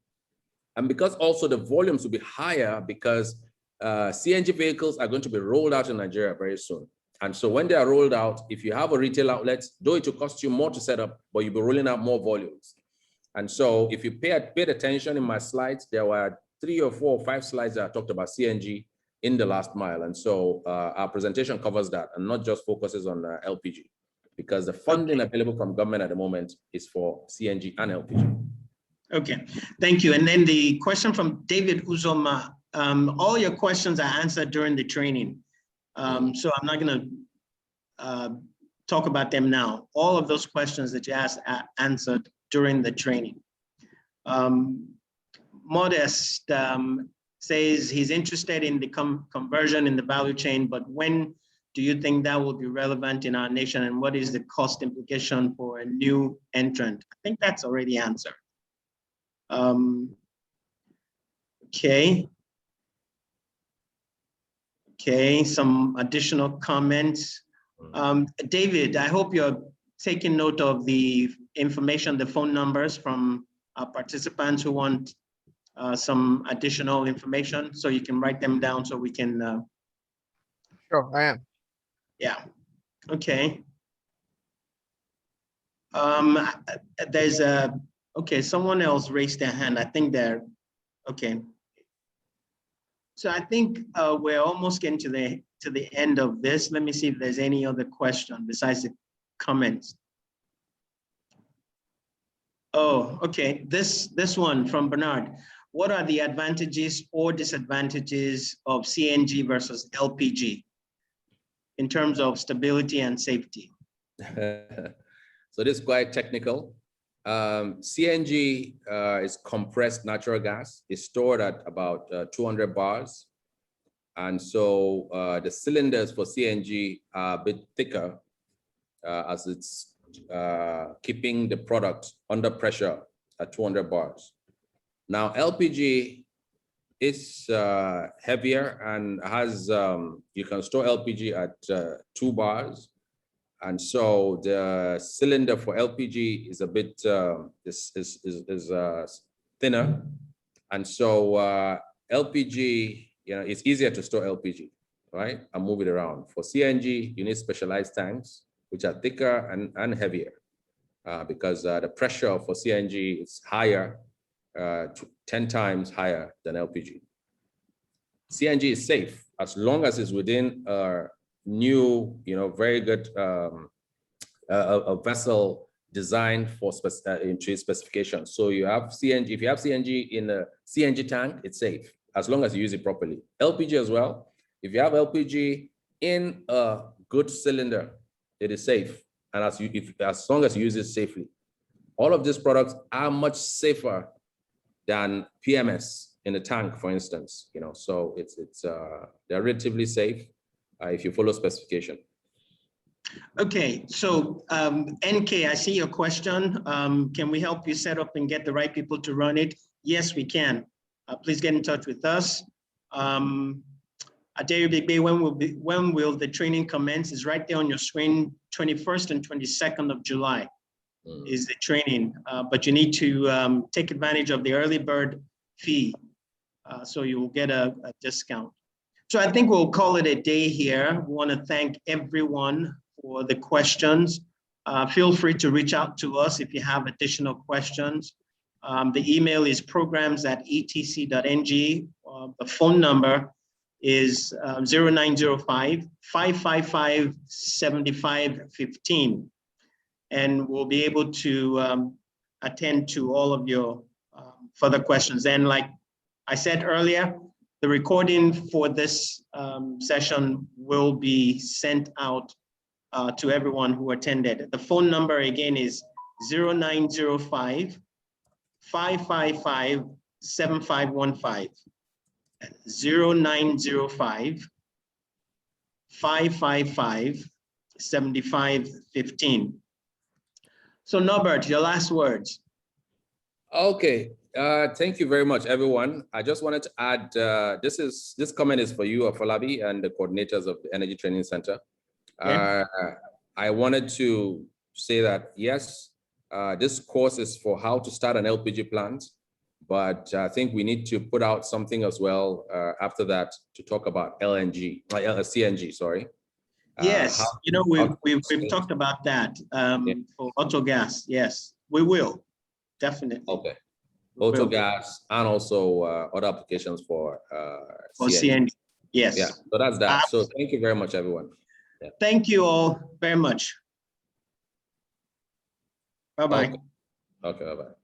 and because also the volumes will be higher because CNG vehicles are going to be rolled out in Nigeria very soon. And so when they are rolled out, if you have a retail outlet, though it will cost you more to set up, but you'll be rolling out more volumes. And so if you paid attention in my slides, there were 3 or 4 or 5 slides that I talked about CNG in the last mile. And so our presentation covers that and not just focuses on LPG, because the funding available from government at the moment is for CNG and LPG. Okay, thank you. And then the question from David Uzoma, all your questions are answered during the training. So I'm not going to talk about them now. All of those questions that you asked are answered during the training. Modest says he's interested in the conversion in the value chain, but when do you think that will be relevant in our nation, and what is the cost implication for a new entrant? I think that's already answered. Okay, some additional comments. David, I hope you're taking note of the information, the phone numbers from our participants who want some additional information, so you can write them down so we can. Sure, I am. Yeah, okay. There's okay, someone else raised their hand. I think they're, okay. So I think we're almost getting to the end of this. Let me see if there's any other question besides the comments. Oh, okay, this one from Bernard. What are the advantages or disadvantages of CNG versus LPG in terms of stability and safety? So this is quite technical. CNG is compressed natural gas. It's stored at about 200 bars. And so the cylinders for CNG are a bit thicker as it's keeping the product under pressure at 200 bars. Now, LPG is heavier and has, you can store LPG at 2 bars. And so the cylinder for LPG is a bit thinner. And so LPG, it's easier to store LPG, right? And move it around. For CNG, you need specialized tanks, which are thicker and heavier because the pressure for CNG is higher, 10 times higher than LPG. CNG is safe as long as it's within new, very good a vessel designed for into specifications. So you have CNG, if you have CNG in a CNG tank, it's safe as long as you use it properly. LPG as well. If you have LPG in a good cylinder, it is safe. And as long as you use it safely. All of these products are much safer than PMS in a tank, for instance, so they're relatively safe if you follow specification. Okay, so NK, I see your question. Can we help you set up and get the right people to run it? Yes, we can. Please get in touch with us. When will the training commence? It's right there on your screen. 21st and 22nd of July is the training, but you need to take advantage of the early bird fee, so you will get a discount. So I think we'll call it a day here. We want to thank everyone for the questions. Feel free to reach out to us if you have additional questions. The email is programs@etc.ng. The phone number is 0905-555-7515. And we'll be able to attend to all of your further questions. And like I said earlier, the recording for this session will be sent out to everyone who attended. The phone number again is 0905 555 7515. 0905 555 7515. So Norbert, your last words. Okay, thank you very much, everyone. I just wanted to add, this comment is for you, Afolabi, and the coordinators of the Energy Training Center. Yes. I wanted to say that, yes, this course is for how to start an LPG plant, but I think we need to put out something as well after that to talk about LNG, CNG, sorry. Yes, you know, we've talked about that for auto gas. Yes, we will, definitely. Okay. Auto gas and also other applications for CNG. Yes. Yeah, so that's that. So thank you very much, everyone. Yeah. Thank you all very much. Bye-bye. Okay, bye-bye.